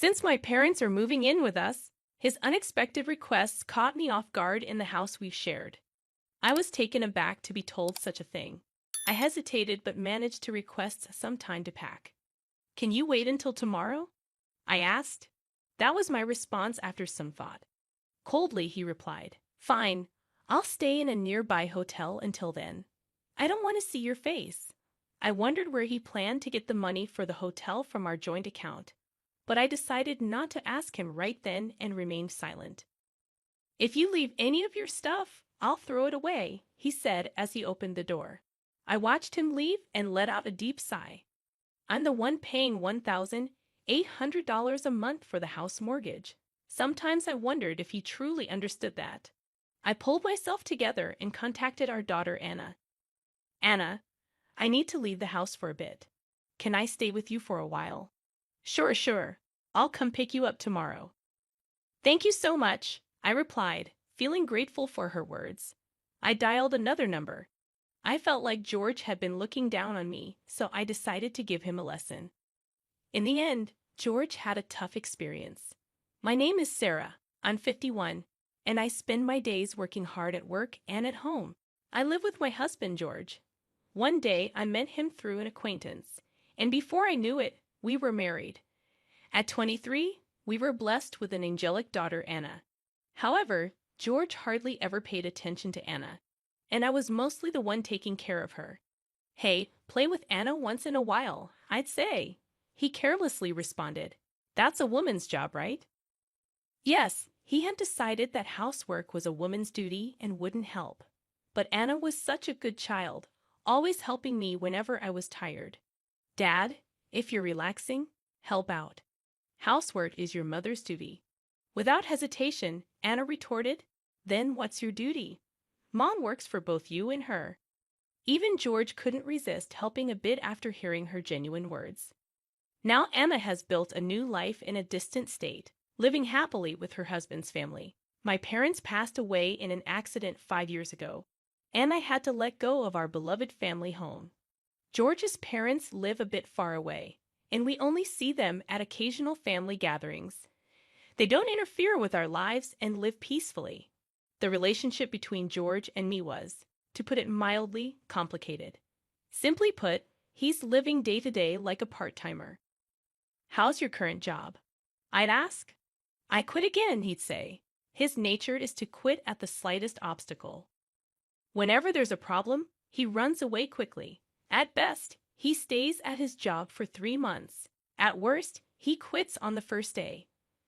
Since my parents are moving in with us, his unexpected requests caught me off guard in the house we've shared. I was taken aback to be told such a thing. I hesitated but managed to request some time to pack. Can you wait until tomorrow? I asked. That was my response after some thought. Coldly, he replied, Fine, I'll stay in a nearby hotel until then. I don't want to see your face. I wondered where he planned to get the money for the hotel from our joint account, but I decided not to ask him right then and remained silent. If you leave any of your stuff, I'll throw it away, he said as he opened the door. I watched him leave and let out a deep sigh. I'm the one paying $1,800 a month for the house mortgage. Sometimes I wondered if he truly understood that. I pulled myself together and contacted our daughter Anna. Anna, I need to leave the house for a bit. Can I stay with you for a while? Sure. I'll come pick you up tomorrow. Thank you so much, I replied, feeling grateful for her words. I dialed another number. I felt like George had been looking down on me, so I decided to give him a lesson. In the end, George had a tough experience. My name is Sarah. I'm 51, and I spend my days working hard at work and at home. I live with my husband, George. One day, I met him through an acquaintance, and before I knew it, we were married. At 23, we were blessed with an angelic daughter, Anna. However, George hardly ever paid attention to Anna, and I was mostly the one taking care of her. Hey, play with Anna once in a while, I'd say. He carelessly responded. That's a woman's job, right? Yes, he had decided that housework was a woman's duty and wouldn't help. But Anna was such a good child, always helping me whenever I was tired. Dad, if you're relaxing, help out. Housework is your mother's duty. Without hesitation, Anna retorted, Then what's your duty? Mom works for both you and her. Even George couldn't resist helping a bit after hearing her genuine words. Now Anna has built a new life in a distant state, living happily with her husband's family. My parents passed away in an accident 5 years ago, and I had to let go of our beloved family home. George's parents live a bit far away, and we only see them at occasional family gatherings. They don't interfere with our lives and live peacefully. The relationship between George and me was, to put it mildly, complicated. Simply put, he's living day to day like a part-timer. How's your current job? I'd ask. I quit again, he'd say. His nature is to quit at the slightest obstacle. Whenever there's a problem, he runs away quickly. At best, he stays at his job for 3 months. At worst, he quits on the first day.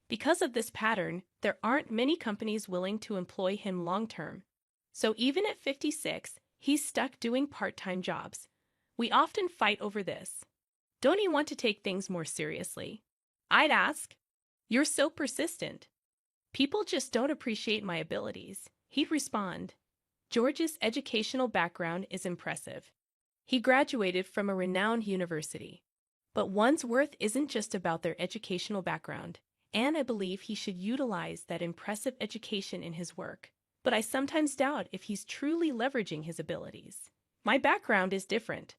Because of this pattern, there aren't many companies willing to employ him long-term. So even at 56, he's stuck doing part-time jobs. We often fight over this. Don't you want to take things more seriously? I'd ask. You're so persistent. People just don't appreciate my abilities, he'd respond. George's educational background is impressive. He graduated from a renowned university. But one's worth isn't just about their educational background, and I believe he should utilize that impressive education in his work. But I sometimes doubt if he's truly leveraging his abilities. My background is different.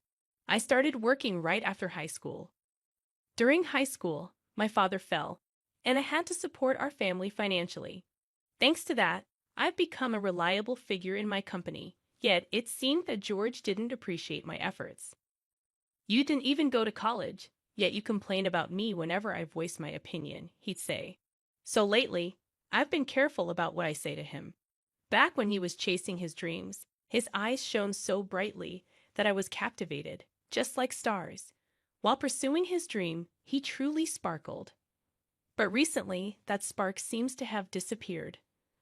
I started working right after high school. During high school, my father fell, and I had to support our family financially. Thanks to that, I've become a reliable figure in my company, yet it seemed that George didn't appreciate my efforts. You didn't even go to college, yet you complain about me whenever I voice my opinion, he'd say. So lately, I've been careful about what I say to him. Back when he was chasing his dreams, his eyes shone so brightly that I was captivated, just like stars. While pursuing his dream, he truly sparkled. But recently, that spark seems to have disappeared.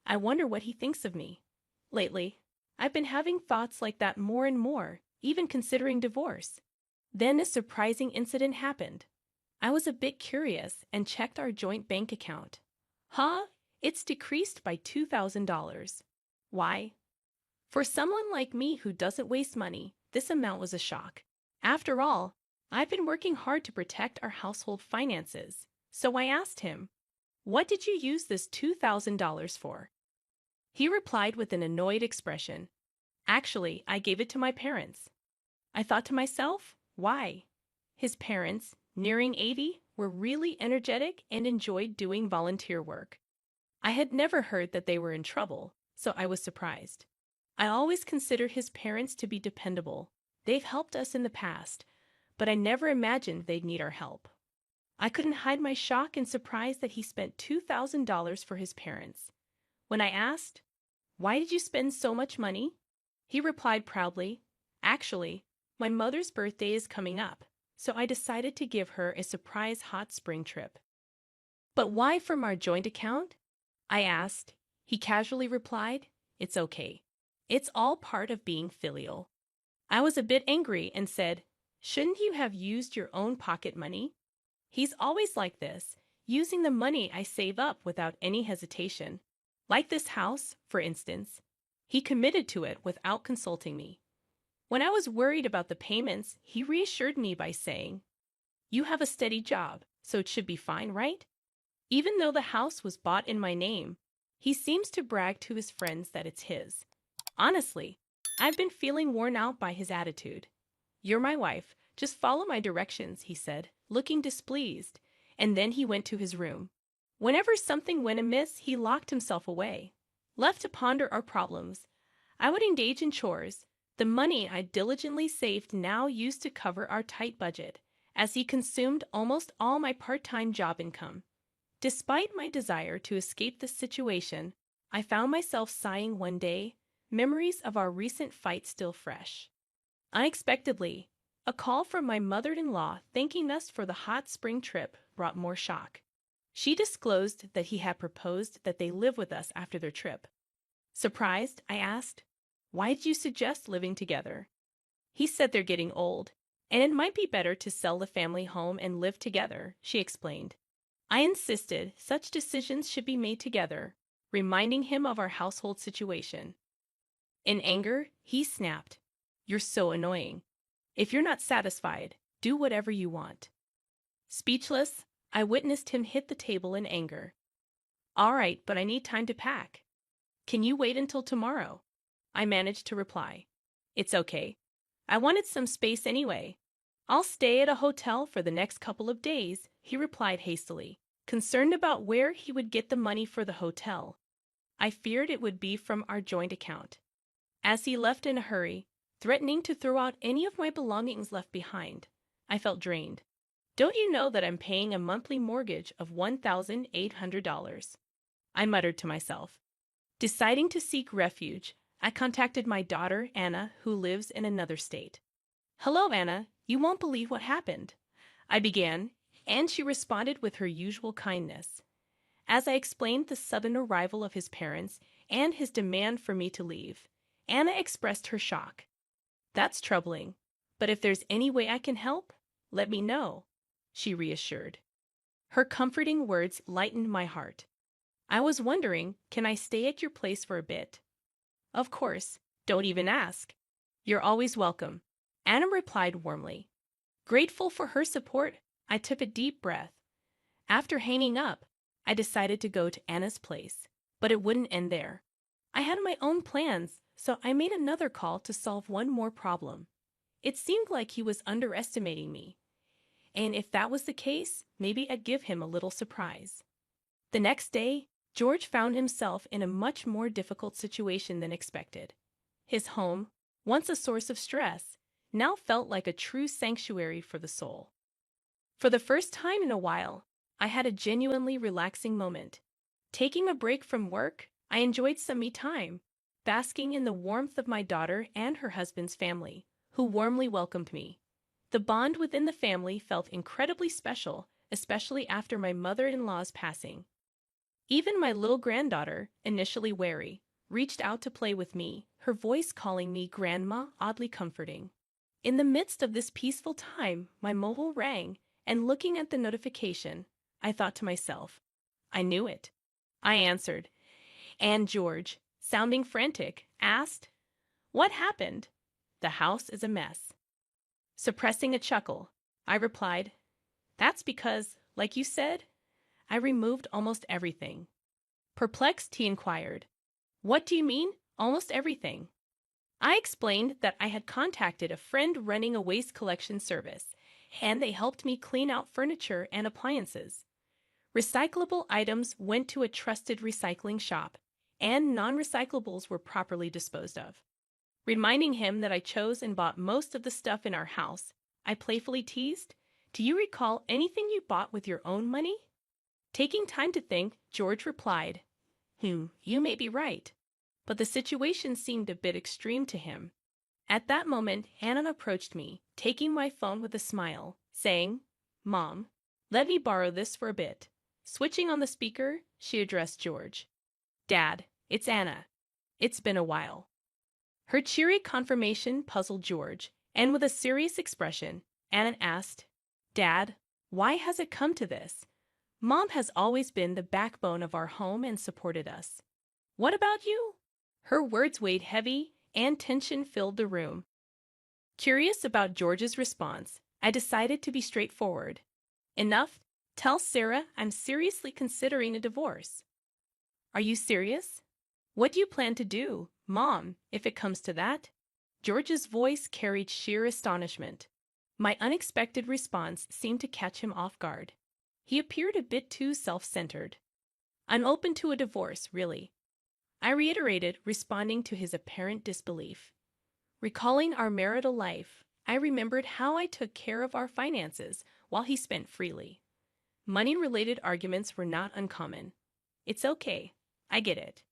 I wonder what he thinks of me. Lately, I've been having thoughts like that more and more, even considering divorce. Then a surprising incident happened. I was a bit curious and checked our joint bank account. It's decreased by $2,000. Why? For someone like me who doesn't waste money, this amount was a shock. After all, I've been working hard to protect our household finances. So I asked him, What did you use this $2,000 for? He replied with an annoyed expression. Actually, I gave it to my parents. I thought to myself, why? His parents, nearing 80, were really energetic and enjoyed doing volunteer work. I had never heard that they were in trouble, so I was surprised. I always considered his parents to be dependable. They've helped us in the past, but I never imagined they'd need our help. I couldn't hide my shock and surprise that he spent $2,000 for his parents. When I asked, "Why did you spend so much money?" he replied proudly, "Actually, my mother's birthday is coming up, so I decided to give her a surprise hot spring trip." "But why from our joint account?" I asked. He casually replied, "It's okay. It's all part of being filial." I was a bit angry and said, "Shouldn't you have used your own pocket money?" He's always like this, using the money I save up without any hesitation. Like this house, for instance. He committed to it without consulting me. When I was worried about the payments, he reassured me by saying, "You have a steady job, so it should be fine, right?" Even though the house was bought in my name, he seems to brag to his friends that it's his. Honestly, I've been feeling worn out by his attitude. "You're my wife. Just follow my directions," he said, looking displeased, and then he went to his room. Whenever something went amiss, he locked himself away. Left to ponder our problems, I would engage in chores, the money I diligently saved now used to cover our tight budget, as he consumed almost all my part-time job income. Despite my desire to escape this situation, I found myself sighing one day, memories of our recent fight still fresh. Unexpectedly, a call from my mother-in-law thanking us for the hot spring trip brought more shock. She disclosed that he had proposed that they live with us after their trip. Surprised, I asked, "Why did you suggest living together?" "He said they're getting old, and it might be better to sell the family home and live together," she explained. I insisted such decisions should be made together, reminding him of our household situation. In anger, he snapped, "You're so annoying. If you're not satisfied, do whatever you want." Speechless, I witnessed him hit the table in anger. "All right, but I need time to pack." "Can you wait until tomorrow?" I managed to reply. "It's okay. I wanted some space anyway. I'll stay at a hotel for the next couple of days," he replied hastily, concerned about where he would get the money for the hotel. I feared it would be from our joint account. As he left in a hurry, threatening to throw out any of my belongings left behind, I felt drained. "Don't you know that I'm paying a monthly mortgage of $1,800? I muttered to myself. Deciding to seek refuge, I contacted my daughter, Anna, who lives in another state. "Hello, Anna. You won't believe what happened," I began, and she responded with her usual kindness. As I explained the sudden arrival of his parents and his demand for me to leave, Anna expressed her shock. "That's troubling, but if there's any way I can help, let me know," she reassured. Her comforting words lightened my heart. I was wondering, can I stay at your place for a bit? "Of course, don't even ask. You're always welcome," Anna replied warmly. Grateful for her support, I took a deep breath. After hanging up, I decided to go to Anna's place, but it wouldn't end there. I had my own plans, so I made another call to solve one more problem. It seemed like he was underestimating me, and if that was the case, maybe I'd give him a little surprise. The next day, George found himself in a much more difficult situation than expected. His home, once a source of stress, now felt like a true sanctuary for the soul. For the first time in a while, I had a genuinely relaxing moment. Taking a break from work, I enjoyed some me time, basking in the warmth of my daughter and her husband's family, who warmly welcomed me. The bond within the family felt incredibly special, especially after my mother-in-law's passing. Even my little granddaughter, initially wary, reached out to play with me, her voice calling me Grandma, oddly comforting. In the midst of this peaceful time, my mobile rang, and looking at the notification, I thought to myself, I knew it. I answered, and George, sounding frantic, asked, "What happened?" "The house is a mess." Suppressing a chuckle, I replied, "That's because, like you said, I removed almost everything." Perplexed, he inquired, "What do you mean, almost everything?" I explained that I had contacted a friend running a waste collection service, and they helped me clean out furniture and appliances. Recyclable items went to a trusted recycling shop, and non-recyclables were properly disposed of. Reminding him that I chose and bought most of the stuff in our house, I playfully teased, "Do you recall anything you bought with your own money?" Taking time to think, George replied, "You may be right." But the situation seemed a bit extreme to him. At that moment, Anna approached me, taking my phone with a smile, saying, "Mom, let me borrow this for a bit." Switching on the speaker, she addressed George. "Dad, it's Anna. It's been a while." Her cheery confirmation puzzled George, and with a serious expression, Anna asked, "Dad, why has it come to this? Mom has always been the backbone of our home and supported us. What about you?" Her words weighed heavy, and tension filled the room. Curious about George's response, I decided to be straightforward. "Enough. Tell Sarah I'm seriously considering a divorce." "Are you serious? What do you plan to do, Mom, if it comes to that?" George's voice carried sheer astonishment. My unexpected response seemed to catch him off guard. He appeared a bit too self-centered. "I'm open to a divorce, really," I reiterated, responding to his apparent disbelief. Recalling our marital life, I remembered how I took care of our finances while he spent freely. Money-related arguments were not uncommon. "It's okay. I get it.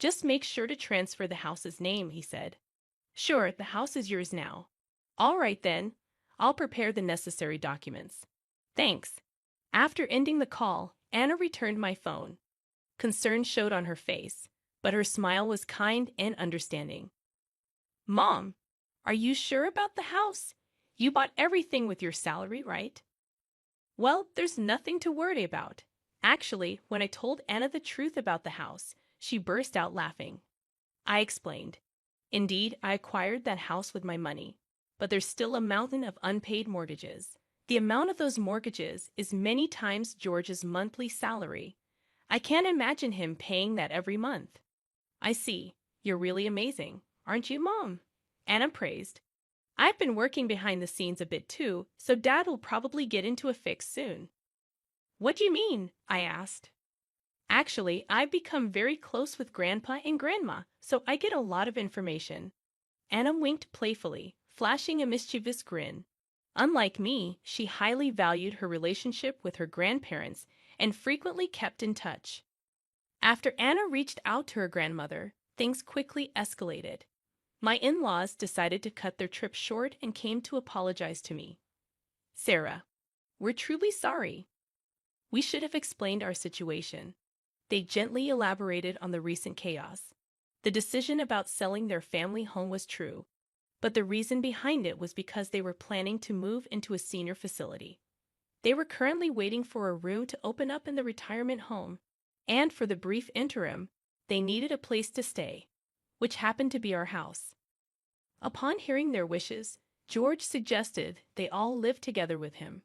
Just make sure to transfer the house's name," he said. "Sure, the house is yours now." "All right then. I'll prepare the necessary documents." "Thanks." After ending the call, Anna returned my phone. Concern showed on her face, but her smile was kind and understanding. "Mom, are you sure about the house? You bought everything with your salary, right?" "Well, there's nothing to worry about." Actually, when I told Anna the truth about the house, she burst out laughing. I explained. "Indeed, I acquired that house with my money, but there's still a mountain of unpaid mortgages. The amount of those mortgages is many times George's monthly salary. I can't imagine him paying that every month." "I see. You're really amazing, aren't you, Mom?" Anna praised. "I've been working behind the scenes a bit too, so Dad will probably get into a fix soon." "What do you mean?" I asked. "Actually, I've become very close with Grandpa and Grandma, so I get a lot of information." Anna winked playfully, flashing a mischievous grin. Unlike me, she highly valued her relationship with her grandparents and frequently kept in touch. After Anna reached out to her grandmother, things quickly escalated. My in-laws decided to cut their trip short and came to apologize to me. "Sarah, we're truly sorry. We should have explained our situation." They gently elaborated on the recent chaos. The decision about selling their family home was true, but the reason behind it was because they were planning to move into a senior facility. They were currently waiting for a room to open up in the retirement home, and for the brief interim, they needed a place to stay, which happened to be our house. Upon hearing their wishes, George suggested they all live together with him.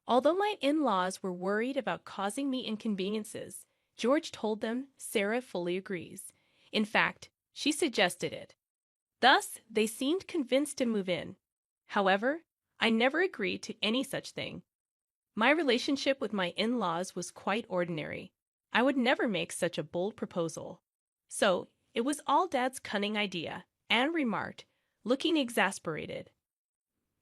Although my in-laws were worried about causing me inconveniences, George told them Sarah fully agrees. In fact, she suggested it. Thus, they seemed convinced to move in. However, I never agreed to any such thing. My relationship with my in-laws was quite ordinary. I would never make such a bold proposal. So, it was all Dad's cunning idea, Anne remarked, looking exasperated.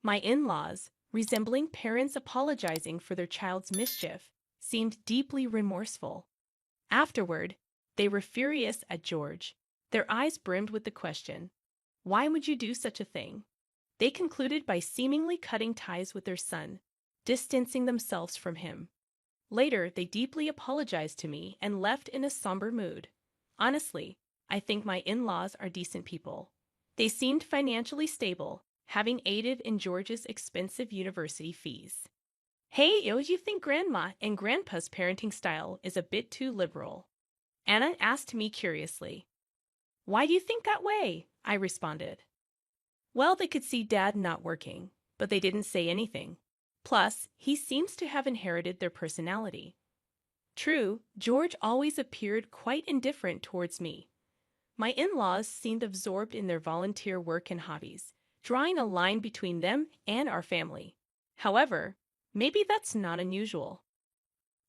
My in-laws, resembling parents apologizing for their child's mischief, seemed deeply remorseful. Afterward, they were furious at George. Their eyes brimmed with the question, "Why would you do such a thing?" They concluded by seemingly cutting ties with their son, distancing themselves from him. Later, they deeply apologized to me and left in a somber mood. Honestly, I think my in-laws are decent people. They seemed financially stable, having aided in George's expensive university fees. "Hey, you think Grandma and Grandpa's parenting style is a bit too liberal?" Anna asked me curiously. "Why do you think that way?" I responded. "Well, they could see Dad not working, but they didn't say anything. Plus, he seems to have inherited their personality." True, George always appeared quite indifferent towards me. My in-laws seemed absorbed in their volunteer work and hobbies, drawing a line between them and our family. However, maybe that's not unusual.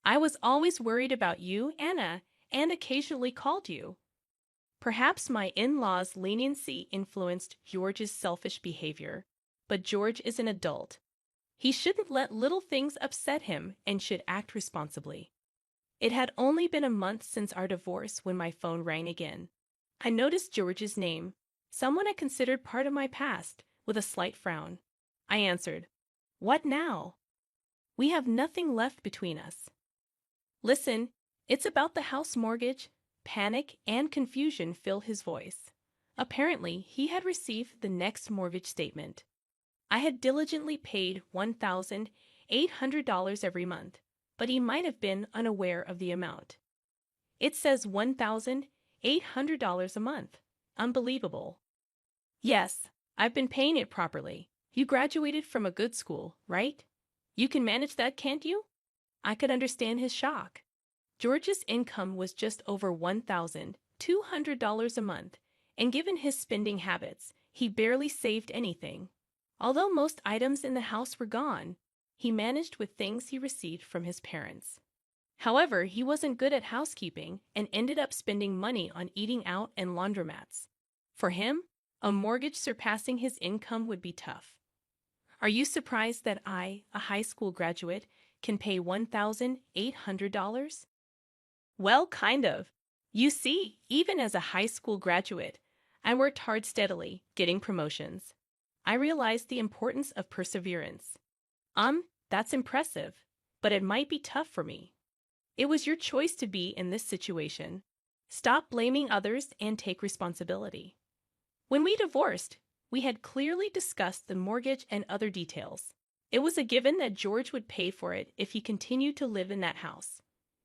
I was always worried about you, Anna, and occasionally called you. Perhaps my in-laws' leniency influenced George's selfish behavior, but George is an adult. He shouldn't let little things upset him and should act responsibly. It had only been a month since our divorce when my phone rang again. I noticed George's name, someone I considered part of my past, with a slight frown. I answered, "What now?" "We have nothing left between us." "Listen, it's about the house mortgage." Panic and confusion fill his voice. Apparently, he had received the next mortgage statement. I had diligently paid $1,800 every month, but he might have been unaware of the amount. "It says $1,800 a month. Unbelievable." "Yes, I've been paying it properly. You graduated from a good school, right? You can manage that, can't you?" I could understand his shock. George's income was just over $1,200 a month, and given his spending habits, he barely saved anything. Although most items in the house were gone, he managed with things he received from his parents. However, he wasn't good at housekeeping and ended up spending money on eating out and laundromats. For him, a mortgage surpassing his income would be tough. Are you surprised that I, a high school graduate, can pay $1,800? Well, kind of. You see, even as a high school graduate, I worked hard steadily, getting promotions. I realized the importance of perseverance. That's impressive, but it might be tough for me. It was your choice to be in this situation. Stop blaming others and take responsibility. When we divorced, we had clearly discussed the mortgage and other details. It was a given that George would pay for it if he continued to live in that house.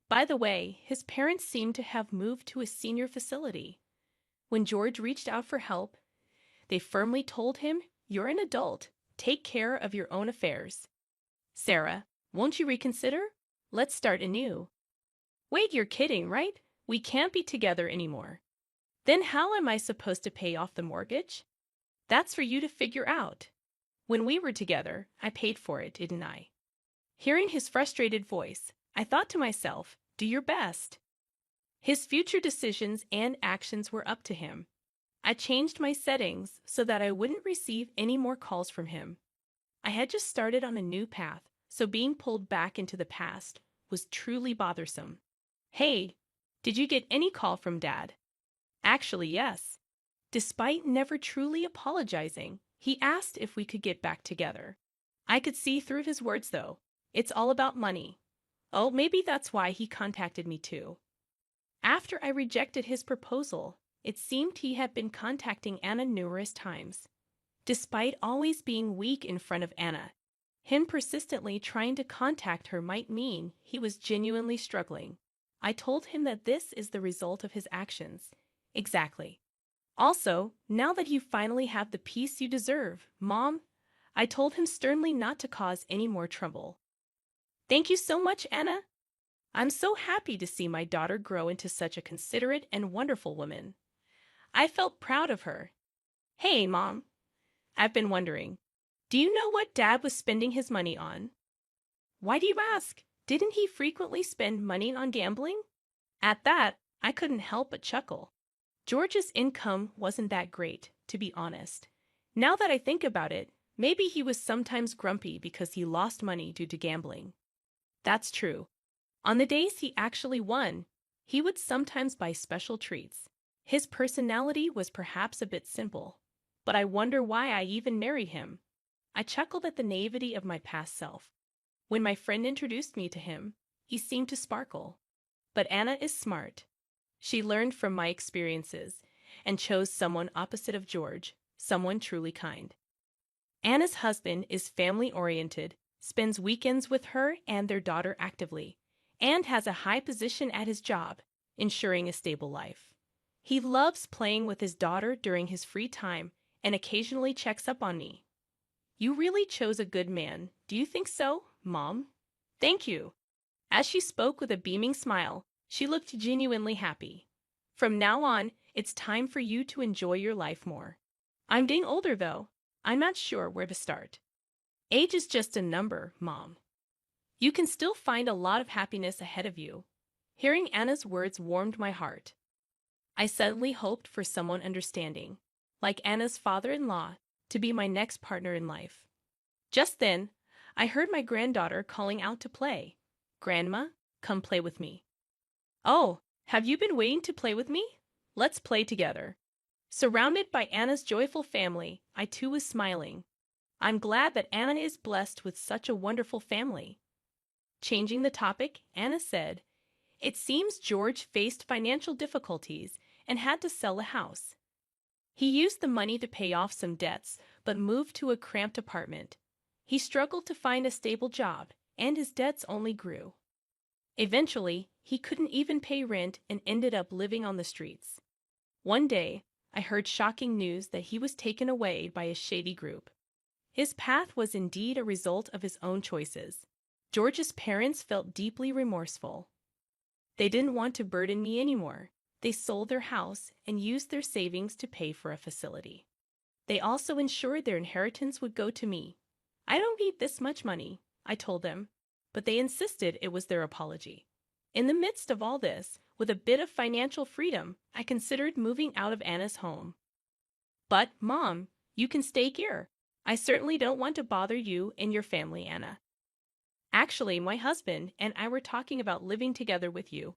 By the way, his parents seemed to have moved to a senior facility. When George reached out for help, they firmly told him, "You're an adult. Take care of your own affairs." "Sarah, won't you reconsider? Let's start anew." "Wait, you're kidding, right? We can't be together anymore." "Then how am I supposed to pay off the mortgage?" "That's for you to figure out. When we were together, I paid for it, didn't I?" Hearing his frustrated voice, I thought to myself, do your best. His future decisions and actions were up to him. I changed my settings so that I wouldn't receive any more calls from him. I had just started on a new path, so being pulled back into the past was truly bothersome. "Hey, did you get any call from Dad?" "Actually, yes." Despite never truly apologizing, he asked if we could get back together. I could see through his words, though. It's all about money. Oh, maybe that's why he contacted me too. After I rejected his proposal, it seemed he had been contacting Anna numerous times. Despite always being weak in front of Anna, him persistently trying to contact her might mean he was genuinely struggling. I told him that this is the result of his actions. Exactly. Also, now that you finally have the peace you deserve, Mom, I told him sternly not to cause any more trouble. Thank you so much, Anna. I'm so happy to see my daughter grow into such a considerate and wonderful woman. I felt proud of her. Hey, Mom, I've been wondering, do you know what Dad was spending his money on? Why do you ask? Didn't he frequently spend money on gambling? At that, I couldn't help but chuckle. George's income wasn't that great, to be honest. Now that I think about it, maybe he was sometimes grumpy because he lost money due to gambling. That's true. On the days he actually won, he would sometimes buy special treats. His personality was perhaps a bit simple, but I wonder why I even married him. I chuckled at the naivety of my past self. When my friend introduced me to him, he seemed to sparkle. But Anna is smart. She learned from my experiences and chose someone opposite of George, someone truly kind. Anna's husband is family-oriented, spends weekends with her and their daughter actively, and has a high position at his job, ensuring a stable life. He loves playing with his daughter during his free time and occasionally checks up on me. You really chose a good man. Do you think so, Mom? Thank you. As she spoke with a beaming smile, she looked genuinely happy. From now on, it's time for you to enjoy your life more. I'm getting older, though. I'm not sure where to start. Age is just a number, Mom. You can still find a lot of happiness ahead of you. Hearing Anna's words warmed my heart. I suddenly hoped for someone understanding, like Anna's father-in-law, to be my next partner in life. Just then, I heard my granddaughter calling out to play. "Grandma, come play with me." "Oh, have you been waiting to play with me? Let's play together." Surrounded by Anna's joyful family, I too was smiling. I'm glad that Anna is blessed with such a wonderful family. Changing the topic, Anna said, "It seems George faced financial difficulties and had to sell a house. He used the money to pay off some debts, but moved to a cramped apartment. He struggled to find a stable job, and his debts only grew. Eventually, he couldn't even pay rent and ended up living on the streets. One day, I heard shocking news that he was taken away by a shady group. His path was indeed a result of his own choices. George's parents felt deeply remorseful. They didn't want to burden me anymore. They sold their house and used their savings to pay for a facility. They also ensured their inheritance would go to me. I don't need this much money, I told them, but they insisted it was their apology. In the midst of all this, with a bit of financial freedom, I considered moving out of Anna's home. "But, Mom, you can stay here. I certainly don't want to bother you and your family, Anna. Actually, my husband and I were talking about living together with you."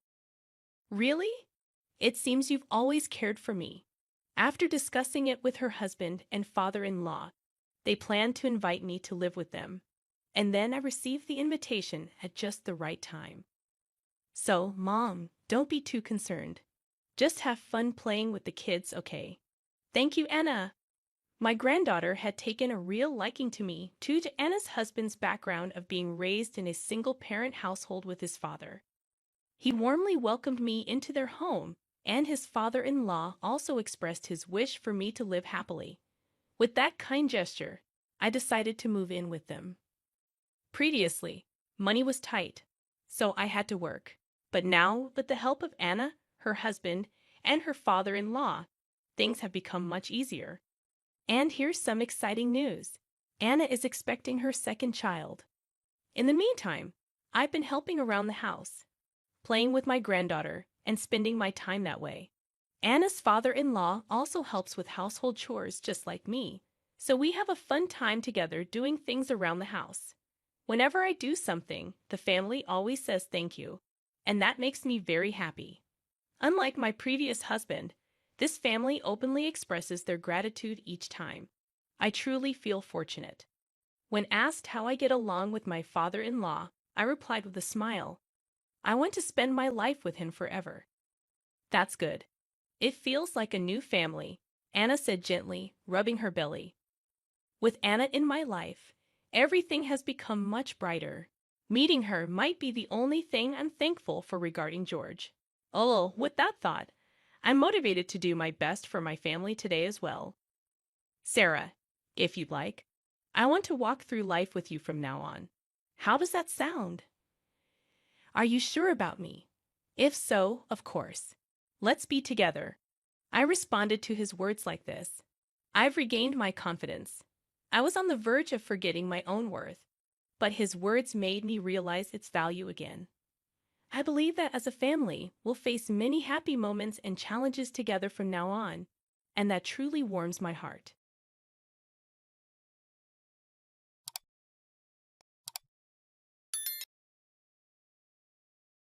"Really? It seems you've always cared for me." After discussing it with her husband and father-in-law, they planned to invite me to live with them, and then I received the invitation at just the right time. So, Mom, don't be too concerned. Just have fun playing with the kids, okay? Thank you, Anna. My granddaughter had taken a real liking to me due to Anna's husband's background of being raised in a single-parent household with his father. He warmly welcomed me into their home, and his father-in-law also expressed his wish for me to live happily. With that kind gesture, I decided to move in with them. Previously, money was tight, so I had to work. But now, with the help of Anna, her husband, and her father-in-law, things have become much easier. And here's some exciting news. Anna is expecting her second child. In the meantime, I've been helping around the house, playing with my granddaughter, and spending my time that way. Anna's father-in-law also helps with household chores just like me, so we have a fun time together doing things around the house. Whenever I do something, the family always says thank you, and that makes me very happy. Unlike my previous husband, this family openly expresses their gratitude each time. I truly feel fortunate. When asked how I get along with my father-in-law, I replied with a smile, "I want to spend my life with him forever." "That's good. It feels like a new family," Anna said gently, rubbing her belly. With Anna in my life, everything has become much brighter. Meeting her might be the only thing I'm thankful for regarding George. Oh, with that thought, I'm motivated to do my best for my family today as well. Sarah, if you'd like, I want to walk through life with you from now on. How does that sound? Are you sure about me? If so, of course. Let's be together. I responded to his words like this. I've regained my confidence. I was on the verge of forgetting my own worth, but his words made me realize its value again. I believe that as a family, we'll face many happy moments and challenges together from now on, and that truly warms my heart.